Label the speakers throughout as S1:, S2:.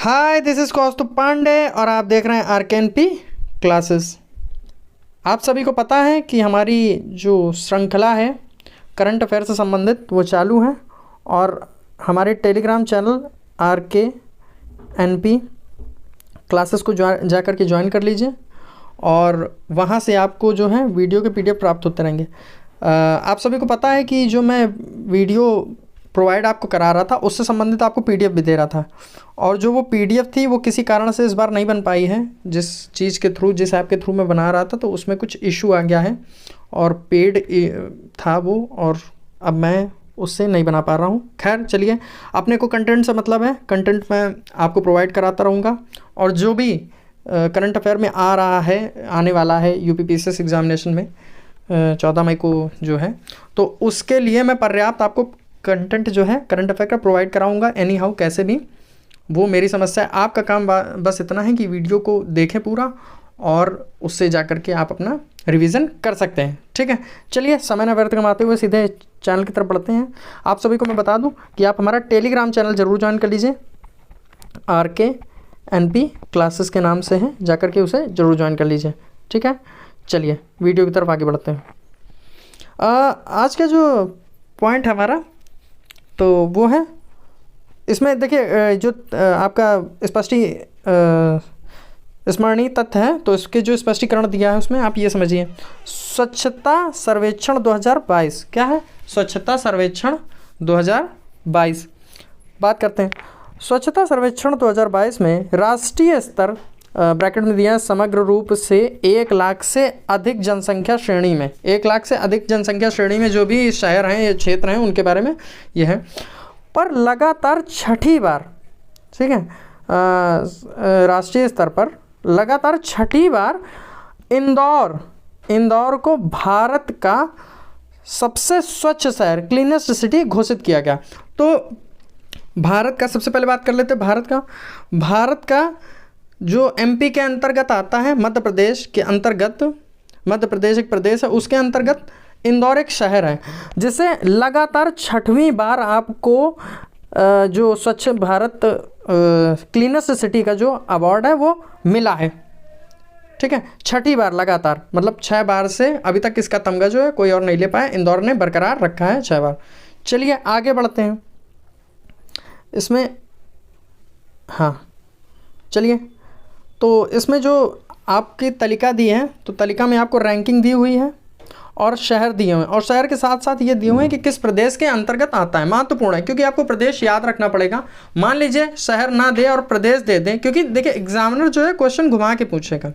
S1: Hi, this is कौस्तुभ पांडे और आप देख रहे हैं आरकेएनपी क्लासेस। आप सभी को पता है कि हमारी जो श्रृंखला है करंट अफेयर से संबंधित वो चालू है और हमारे टेलीग्राम चैनल आरकेएनपी क्लासेस को जा कर के ज्वाइन कर लीजिए और वहाँ से आपको जो है वीडियो के पीडीएफ प्राप्त होते रहेंगे। आप सभी को पता है कि जो मैं वीडियो प्रोवाइड आपको करा रहा था उससे संबंधित आपको पीडीएफ भी दे रहा था और जो वो पीडीएफ थी वो किसी कारण से इस बार नहीं बन पाई है। जिस चीज़ के थ्रू, जिस ऐप के थ्रू मैं बना रहा था तो उसमें कुछ इशू आ गया है और पेड था वो, और अब मैं उससे नहीं बना पा रहा हूँ। खैर चलिए, अपने को कंटेंट से मतलब है, कंटेंट मैं आपको प्रोवाइड कराता रहूँगा और जो भी करंट अफेयर में आ रहा है, आने वाला है यूपीपीसीएस एग्जामिनेशन में 14 मई को जो है, तो उसके लिए मैं पर्याप्त आपको कंटेंट जो है करंट अफेयर का प्रोवाइड कराऊंगा एनी हाउ, कैसे भी। वो मेरी समस्या है। आपका काम बस इतना है कि वीडियो को देखें पूरा और उससे जा कर के आप अपना रिवीजन कर सकते हैं। ठीक है, चलिए समय न व्यर्थ कमाते हुए सीधे चैनल की तरफ बढ़ते हैं। आप सभी को मैं बता दूं कि आप हमारा टेलीग्राम चैनल ज़रूर ज्वाइन कर लीजिए। आरकेएनपी क्लासेस के नाम से है, जा कर के उसे ज़रूर ज्वाइन कर लीजिए। ठीक है, चलिए वीडियो की तरफ आगे बढ़ते हैं। आज का जो पॉइंट है हमारा तो वो है, इसमें देखिए जो आपका स्मरणीय तथ्य है तो इसके जो स्पष्टीकरण दिया है उसमें आप ये समझिए। स्वच्छता सर्वेक्षण 2022 क्या है? स्वच्छता सर्वेक्षण 2022 बात करते हैं। स्वच्छता सर्वेक्षण 2022 में राष्ट्रीय स्तर ब्रैकेट में दिया है समग्र रूप से 1 लाख से अधिक जनसंख्या श्रेणी में, 1 लाख से अधिक जनसंख्या श्रेणी में जो भी शहर हैं या क्षेत्र हैं उनके बारे में यह है। पर लगातार छठी बार, ठीक है, राष्ट्रीय स्तर पर लगातार छठी बार इंदौर को भारत का सबसे स्वच्छ शहर, क्लीनेस्ट सिटी घोषित किया गया। तो भारत का, सबसे पहले बात कर लेते हैं भारत का जो एमपी के अंतर्गत आता है, मध्य प्रदेश के अंतर्गत, मध्य प्रदेश एक प्रदेश है, उसके अंतर्गत इंदौर एक शहर है जिसे लगातार छठवीं बार आपको जो स्वच्छ भारत क्लीनेस्ट सिटी का जो अवार्ड है वो मिला है। ठीक है, छठी बार लगातार, मतलब 6 बार से अभी तक इसका तमगा जो है कोई और नहीं ले पाया, इंदौर ने बरकरार रखा है 6 बार। चलिए आगे बढ़ते हैं इसमें। हाँ चलिए, तो इसमें जो आपकी तालिका दी है तो तालिका में आपको रैंकिंग दी हुई है और शहर दिए हुए हैं और शहर के साथ साथ ये दिए हुए हैं कि किस प्रदेश के अंतर्गत आता है। महत्वपूर्ण है क्योंकि आपको प्रदेश याद रखना पड़ेगा। मान लीजिए शहर ना दे और प्रदेश दे दें, क्योंकि देखिए एग्जामिनर जो है क्वेश्चन घुमा के पूछेगा,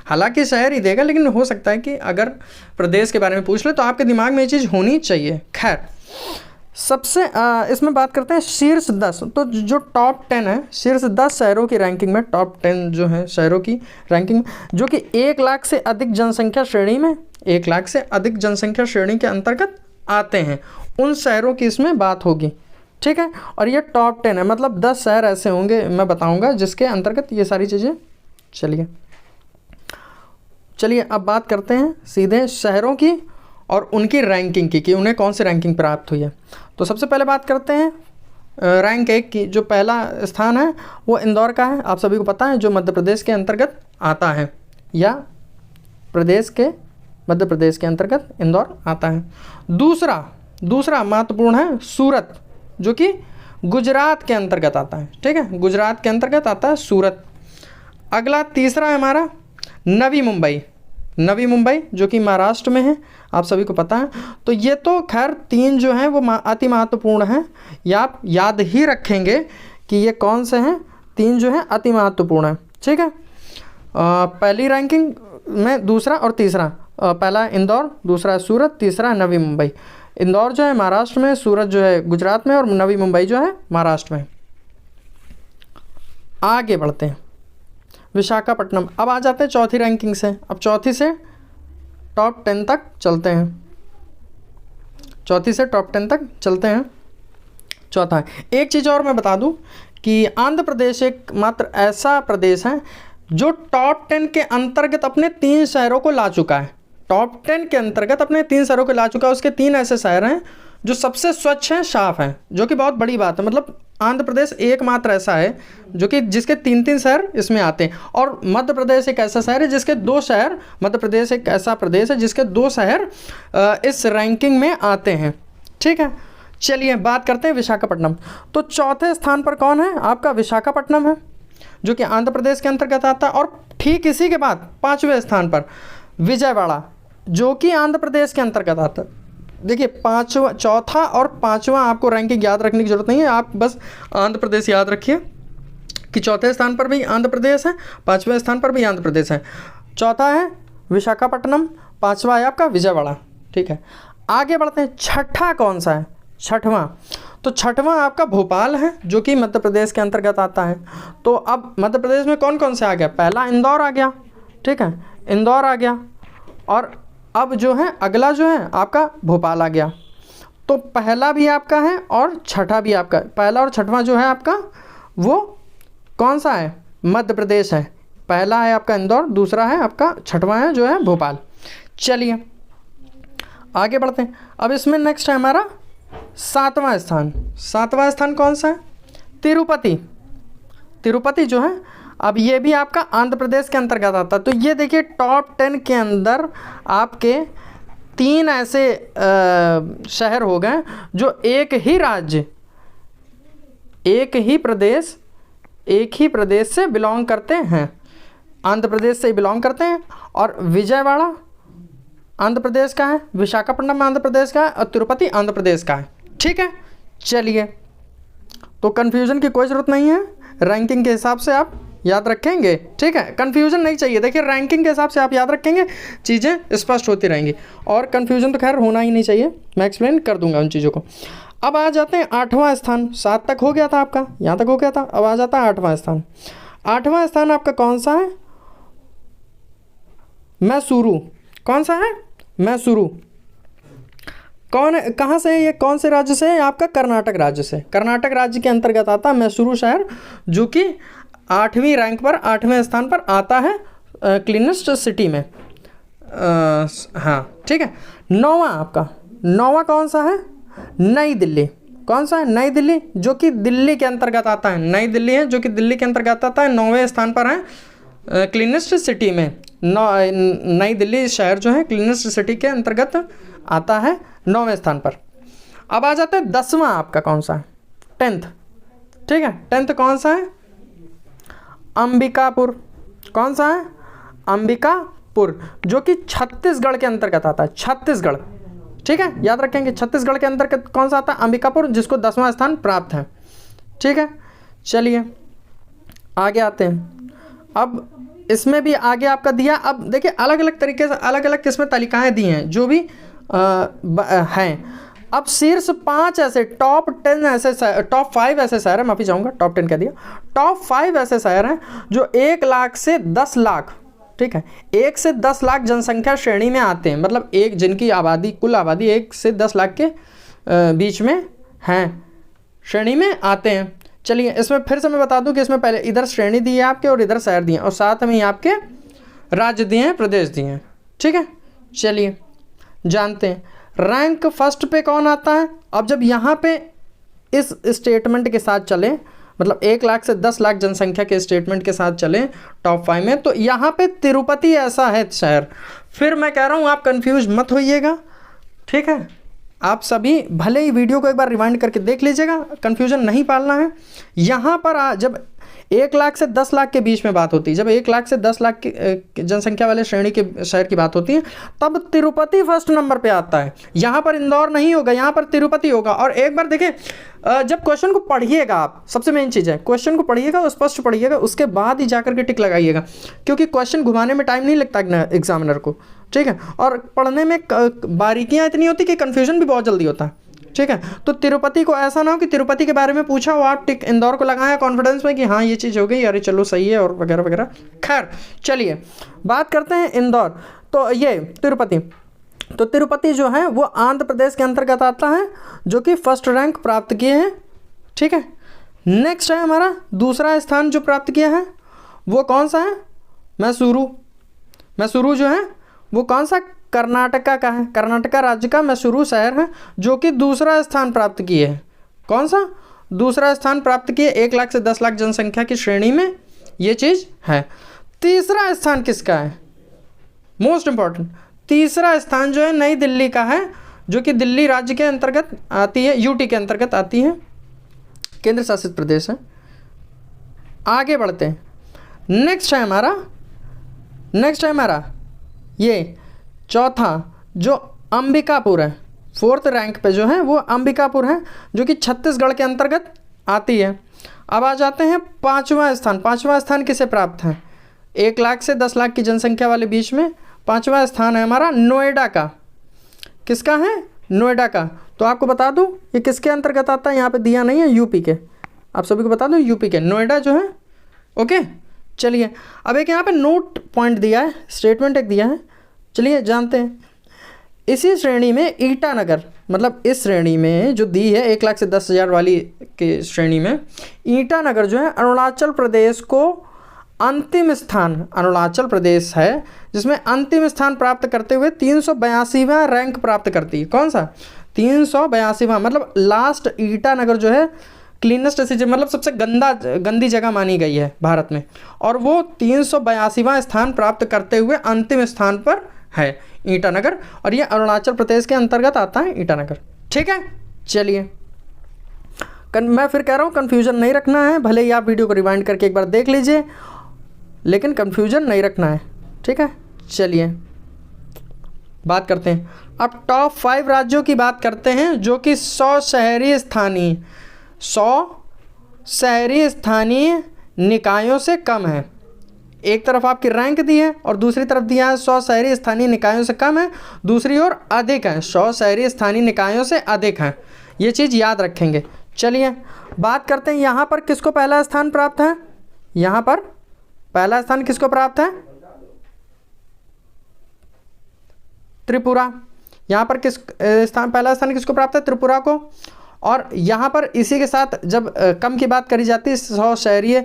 S1: हालांकि शहर ही देगा लेकिन हो सकता है कि अगर प्रदेश के बारे में पूछ ले तो आपके दिमाग में ये चीज़ होनी चाहिए। खैर, सबसे इसमें बात करते हैं शीर्ष 10। तो जो टॉप 10 है, शीर्ष 10 शहरों की रैंकिंग में, टॉप 10 जो है शहरों की रैंकिंग में, जो कि 1 लाख से अधिक जनसंख्या श्रेणी में, 1 लाख से अधिक जनसंख्या श्रेणी के अंतर्गत आते हैं, उन शहरों की इसमें बात होगी। ठीक है, और ये टॉप 10 है, मतलब 10 शहर ऐसे होंगे मैं बताऊँगा जिसके अंतर्गत ये सारी चीज़ें। चलिए अब बात करते हैं सीधे शहरों की और उनकी रैंकिंग की कि उन्हें कौन सी रैंकिंग प्राप्त हुई है। तो सबसे पहले बात करते हैं रैंक 1 की। जो पहला स्थान है वो इंदौर का है, आप सभी को पता है, जो मध्य प्रदेश के अंतर्गत आता है या मध्य प्रदेश के अंतर्गत इंदौर आता है। दूसरा महत्वपूर्ण है सूरत, जो कि गुजरात के अंतर्गत आता है। ठीक है, गुजरात के अंतर्गत आता है सूरत। अगला तीसरा है हमारा नवी मुंबई जो कि महाराष्ट्र में है, आप सभी को पता है। तो ये तो खैर 3 जो हैं वो अति महत्वपूर्ण हैं, या आप याद ही रखेंगे कि ये कौन से हैं, 3 जो हैं अति महत्वपूर्ण है। ठीक है, पहली रैंकिंग में दूसरा और तीसरा, पहला इंदौर, दूसरा सूरत, तीसरा नवी मुंबई। इंदौर जो है महाराष्ट्र में, सूरत जो है गुजरात में और नवी मुंबई जो है महाराष्ट्र में। आगे बढ़ते हैं विशाखापट्टनम। अब आ जाते हैं चौथी रैंकिंग से। अब चौथी से टॉप 10 तक चलते हैं, चौथी से टॉप 10 तक चलते हैं। चौथा है, एक चीज़ और मैं बता दूं कि आंध्र प्रदेश एकमात्र ऐसा प्रदेश है जो टॉप 10 के अंतर्गत अपने 3 शहरों को ला चुका है। टॉप 10 के अंतर्गत अपने 3 शहरों को ला चुका है। उसके 3 ऐसे शहर हैं जो सबसे स्वच्छ हैं, साफ हैं, जो कि बहुत बड़ी बात है। मतलब आंध्र प्रदेश एकमात्र ऐसा है जो कि जिसके 3-3 शहर इसमें आते हैं, और मध्य प्रदेश एक ऐसा शहर है जिसके 2 शहर, मध्य प्रदेश एक ऐसा प्रदेश है जिसके 2 शहर इस रैंकिंग में आते हैं। ठीक है, चलिए बात करते हैं विशाखापट्टनम। तो चौथे स्थान पर कौन है? आपका विशाखापट्टनम है, जो कि आंध्र प्रदेश के अंतर्गत आता है। और ठीक इसी के बाद 5वें स्थान पर विजयवाड़ा, जो कि आंध्र प्रदेश के अंतर्गत आता है। देखिए, चौथा और 5वां आपको रैंकिंग याद रखने की जरूरत नहीं है, आप बस आंध्र प्रदेश याद रखिए कि चौथे स्थान पर भी आंध्र प्रदेश है, 5वें स्थान पर भी आंध्र प्रदेश है। चौथा है विशाखापट्टनम, 5वां है आपका विजयवाड़ा। ठीक है, आगे बढ़ते हैं। छठा कौन सा है? छठवां, तो छठवां आपका भोपाल है, जो कि मध्य प्रदेश के अंतर्गत आता है। तो अब मध्य प्रदेश में कौन कौन से आ गया? पहला इंदौर आ गया, ठीक है, इंदौर आ गया, और अब जो है अगला जो है आपका भोपाल आ गया। तो पहला भी आपका है और छठा भी आपका है। पहला और छठवां जो है आपका वो कौन सा है? मध्य प्रदेश है। पहला है आपका इंदौर, दूसरा है आपका, छठवां है जो है भोपाल। चलिए आगे बढ़ते हैं। अब इसमें नेक्स्ट है हमारा 7वां स्थान। 7वां स्थान कौन सा है? तिरुपति। तिरुपति जो है, अब ये भी आपका आंध्र प्रदेश के अंतर्गत आता है। तो ये देखिए, टॉप 10 के अंदर आपके 3 ऐसे शहर हो गए जो एक ही राज्य, एक ही प्रदेश से बिलोंग करते हैं, आंध्र प्रदेश से बिलोंग करते हैं। और विजयवाड़ा आंध्र प्रदेश का है, विशाखापट्टनम आंध्र प्रदेश का है, और तिरुपति आंध्र प्रदेश का है। ठीक है, चलिए, तो कन्फ्यूज़न की कोई ज़रूरत नहीं है, रैंकिंग के हिसाब से आप याद रखेंगे। ठीक है, कन्फ्यूज़न नहीं चाहिए। देखिए, रैंकिंग के हिसाब से आप याद रखेंगे, चीज़ें स्पष्ट होती रहेंगी, और कन्फ्यूज़न तो खैर होना ही नहीं चाहिए, मैं एक्सप्लेन कर दूंगा उन चीज़ों को। अब आ जाते हैं 8वां स्थान। 7 तक हो गया था आपका, यहाँ तक हो गया था, अब आ जाता है 8वां स्थान। 8वां स्थान आपका कौन सा है? मैसूरू। कौन सा है? मैसूरू। कौन है, कहाँ से है ये, कौन से राज्य से है? आपका कर्नाटक राज्य से, कर्नाटक राज्य के अंतर्गत आता है मैसूरू शहर, जो कि 8वीं रैंक पर, 8वें स्थान पर आता है क्लीनेस्ट सिटी में। हाँ, ठीक है। 9वां आपका, 9वां कौन सा है? नई दिल्ली। कौन सा है? नई दिल्ली, जो कि दिल्ली के अंतर्गत आता है। नई दिल्ली है जो कि दिल्ली के अंतर्गत आता है, 9वें स्थान पर है क्लीनेस्ट सिटी में। नई दिल्ली शहर जो है क्लीनेस्ट सिटी के अंतर्गत आता है 9वें स्थान पर। अब आ जाता है 10वां आपका कौन सा है? 10th। ठीक है, 10th कौन सा है? अंबिकापुर। कौन सा है? अंबिकापुर, जो कि छत्तीसगढ़ के अंतर्गत आता है, छत्तीसगढ़। ठीक है, याद रखेंगे, छत्तीसगढ़ के अंतर्गत कौन सा आता है? अंबिकापुर, जिसको 10वां स्थान प्राप्त है। ठीक है, चलिए आगे आते हैं। अब इसमें भी आगे आपका दिया, अब देखिए अलग अलग तरीके से अलग अलग किस्में तालिकाएँ दी हैं जो भी हैं। अब शीर्ष 5 ऐसे, टॉप 10 ऐसे, टॉप 5 ऐसे शहर हैं, माफ़ी चाहूँगा टॉप 10 कह दिया, टॉप 5 ऐसे शहर हैं जो 1 लाख से 10 लाख, ठीक है, 1 से 10 लाख जनसंख्या श्रेणी में आते हैं। मतलब एक जिनकी आबादी, कुल आबादी 1 से 10 लाख के बीच में हैं, श्रेणी में आते हैं। चलिए, इसमें फिर से मैं बता दूं कि इसमें पहले इधर श्रेणी दी है आपके और इधर शहर दिए हैं, और साथ में ही आपके राज्य दिए हैं, प्रदेश दिए हैं। ठीक है, चलिए जानते हैं रैंक फर्स्ट पे कौन आता है। अब जब यहाँ पे इस स्टेटमेंट के साथ चले, मतलब 1 लाख से 10 लाख जनसंख्या के स्टेटमेंट के साथ चले टॉप 5 में, तो यहाँ पे तिरुपति ऐसा है शहर। फिर मैं कह रहा हूँ आप कंफ्यूज मत होइएगा। ठीक है, आप सभी भले ही वीडियो को एक बार रिवाइंड करके देख लीजिएगा, कन्फ्यूजन नहीं पालना है। यहाँ पर जब 1 लाख से 10 लाख के बीच में बात होती है, जब 1 लाख से 10 लाख की जनसंख्या वाले श्रेणी के शहर की बात होती है, तब तिरुपति फर्स्ट नंबर पे आता है। यहाँ पर इंदौर नहीं होगा, यहाँ पर तिरुपति होगा। और एक बार देखिए, जब क्वेश्चन को पढ़िएगा आप, सबसे मेन चीज़ है क्वेश्चन को पढ़िएगा, स्पष्ट पढ़िएगा, उसके बाद ही जाकर के टिक लगाइएगा, क्योंकि क्वेश्चन घुमाने में टाइम नहीं लगता एग्जामिनर को। ठीक है, और पढ़ने में बारीकियाँ इतनी होती कि कन्फ्यूजन भी बहुत जल्दी होता है। ठीक है, तो तिरुपति को ऐसा ना हो कि तिरुपति के बारे में पूछा हो, आप टिक इंदौर को लगाया कॉन्फिडेंस में कि हाँ ये चीज़ हो गई, अरे चलो सही है, और वगैरह वगैरह। खैर चलिए बात करते हैं इंदौर, तो ये तिरुपति, तो तिरुपति जो है वो आंध्र प्रदेश के अंतर्गत आता है, जो कि फर्स्ट रैंक प्राप्त किए हैं। ठीक है, नेक्स्ट है हमारा दूसरा स्थान जो प्राप्त किया है, वो कौन सा है? मैसूरू। मैसूरू जो है वो कौन सा कर्नाटका का है, कर्नाटका राज्य का मैसूरू शहर है जो कि दूसरा स्थान प्राप्त किए है। कौन सा? दूसरा स्थान प्राप्त किए 1 लाख से 10 लाख जनसंख्या की श्रेणी में, ये चीज़ है। तीसरा स्थान किसका है? मोस्ट इंपॉर्टेंट, तीसरा स्थान जो है नई दिल्ली का है, जो कि दिल्ली राज्य के अंतर्गत आती है, यूटी के अंतर्गत आती है, केंद्र शासित प्रदेश है। आगे बढ़ते हैं। नेक्स्ट है हमारा ये चौथा जो अंबिकापुर है, 4th रैंक पे जो है वो अंबिकापुर है, जो कि छत्तीसगढ़ के अंतर्गत आती है। अब आ जाते हैं 5वां स्थान। 5वां स्थान किसे प्राप्त है? 1 लाख से 10 लाख की जनसंख्या वाले बीच में 5वां स्थान है हमारा नोएडा का। किसका है? नोएडा का। तो आपको बता दूं ये किसके अंतर्गत आता है, यहाँ पे दिया नहीं है, यूपी के। आप सभी को बता दूं यूपी के नोएडा जो है। ओके, चलिए अब एक यहाँ पे नोट पॉइंट दिया है, स्टेटमेंट एक दिया है, चलिए जानते हैं। इसी श्रेणी में ईटानगर, मतलब इस श्रेणी में जो दी है 1 लाख से 10,000 वाली के श्रेणी में ईटानगर जो है अरुणाचल प्रदेश को अंतिम स्थान, अरुणाचल प्रदेश है जिसमें अंतिम स्थान प्राप्त करते हुए 382वां रैंक प्राप्त करती है। कौन सा? 382वां, मतलब लास्ट ईटानगर जो है क्लीनेस्ट सिटी, मतलब सबसे गंदी जगह मानी गई है भारत में, और वो 382वां स्थान प्राप्त करते हुए अंतिम स्थान पर है ईटानगर, और ये अरुणाचल प्रदेश के अंतर्गत आता है ईटानगर। ठीक है, चलिए मैं फिर कह रहा हूँ कन्फ्यूज़न नहीं रखना है, भले ही आप वीडियो को रिवाइंड करके एक बार देख लीजिए, लेकिन कन्फ्यूज़न नहीं रखना है। ठीक है, चलिए बात करते हैं अब टॉप 5 राज्यों की बात करते हैं जो कि 100 शहरी स्थानीय निकायों से कम है। एक तरफ आपकी रैंक दी है और दूसरी तरफ दिया है 100 शहरी स्थानीय निकायों से कम है, दूसरी ओर अधिक है, 100 शहरी स्थानीय निकायों से अधिक है। ये चीज़ याद रखेंगे। चलिए बात करते हैं यहाँ पर किसको पहला स्थान प्राप्त है। यहाँ पर पहला स्थान किसको प्राप्त है? त्रिपुरा। यहाँ पर पहला स्थान किसको प्राप्त है? त्रिपुरा को। और यहाँ पर इसी के साथ जब कम की बात करी जाती है, 100 शहरी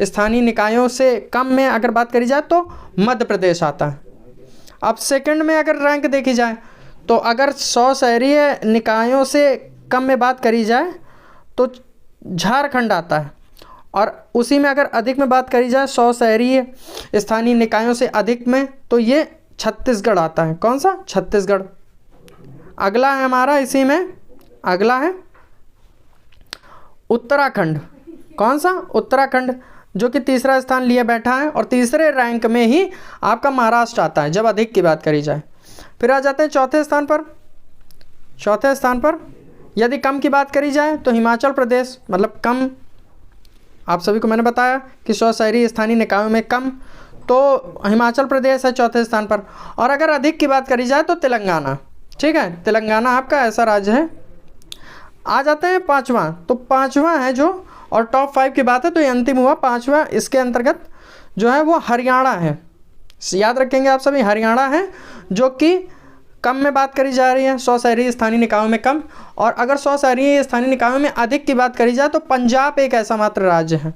S1: स्थानीय निकायों से कम में अगर बात करी जाए तो मध्य प्रदेश आता है। अब सेकंड में अगर रैंक देखी जाए तो अगर 100 शहरी निकायों से कम में बात करी जाए तो झारखंड आता है, और उसी में अगर अधिक में बात करी जाए 100 शहरी स्थानीय निकायों से अधिक में तो ये छत्तीसगढ़ आता है। कौन सा? छत्तीसगढ़। अगला है हमारा, इसी में अगला है उत्तराखंड। कौन सा? उत्तराखंड, जो कि तीसरा स्थान लिए बैठा है, और तीसरे रैंक में ही आपका महाराष्ट्र आता है जब अधिक की बात करी जाए। फिर आ जाते हैं चौथे स्थान पर। चौथे स्थान पर यदि कम की बात करी जाए तो हिमाचल प्रदेश, मतलब कम, आप सभी को मैंने बताया कि 100 शहरी स्थानीय निकायों में कम, तो हिमाचल प्रदेश है चौथे स्थान पर। और अगर अधिक की बात करी जाए तो तेलंगाना। ठीक है, तेलंगाना आपका ऐसा राज्य है। आ जाते हैं 5वां। तो 5वां है जो, और टॉप 5 की बात है तो ये अंतिम हुआ 5वां। इसके अंतर्गत जो है वो हरियाणा है। याद रखेंगे आप सभी, हरियाणा है जो कि कम में बात करी जा रही है, 100 शहरी स्थानीय निकायों में कम। और अगर 100 शहरी स्थानीय निकायों में अधिक की बात करी जाए तो पंजाब एक ऐसा मात्र राज्य है।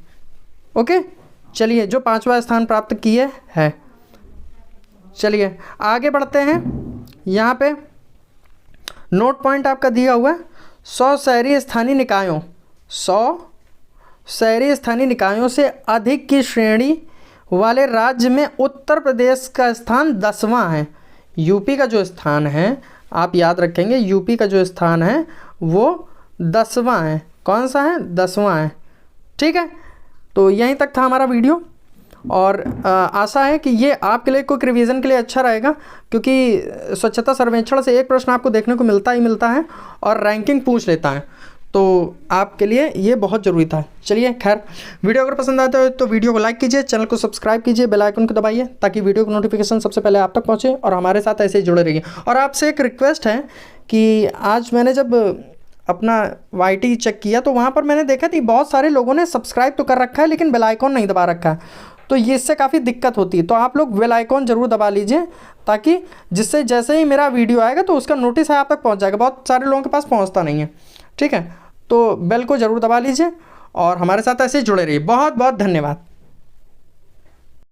S1: ओके, चलिए, जो 5वां स्थान प्राप्त किए है। चलिए आगे बढ़ते हैं। यहाँ पे नोट पॉइंट आपका दिया हुआ है, 100 शहरी स्थानीय निकायों, 100 शहरी स्थानीय निकायों से अधिक की श्रेणी वाले राज्य में उत्तर प्रदेश का स्थान 10वां है। यूपी का जो स्थान है, आप याद रखेंगे, यूपी का जो स्थान है वो 10वां है। कौन सा है? 10वां है। ठीक है, तो यहीं तक था हमारा वीडियो, और आशा है कि ये आपके लिए क्विक रिवीजन के लिए अच्छा रहेगा, क्योंकि स्वच्छता सर्वेक्षण से एक प्रश्न आपको देखने को मिलता ही मिलता है और रैंकिंग पूछ लेता है, तो आपके लिए ये बहुत ज़रूरी था। चलिए खैर, वीडियो अगर पसंद आता है तो वीडियो को लाइक कीजिए, चैनल को सब्सक्राइब कीजिए, बेल आइकन को दबाइए ताकि वीडियो की नोटिफिकेशन सबसे पहले आप तक पहुँचे, और हमारे साथ ऐसे ही जुड़े रहिए। और आपसे एक रिक्वेस्ट है कि आज मैंने जब अपना YT चेक किया तो वहाँ पर मैंने देखा कि बहुत सारे लोगों ने सब्सक्राइब तो कर रखा है लेकिन बेल आइकॉन नहीं दबा रखा है, तो ये इससे काफ़ी दिक्कत होती है। तो आप लोग बेल आइकॉन ज़रूर दबा लीजिए, ताकि जिससे जैसे ही मेरा वीडियो आएगा तो उसका नोटिस है आप तक पहुँच जाएगा। बहुत सारे लोगों के पास पहुँचता नहीं है। ठीक है, तो बेल को ज़रूर दबा लीजिए और हमारे साथ ऐसे ही जुड़े रहिए। बहुत बहुत धन्यवाद।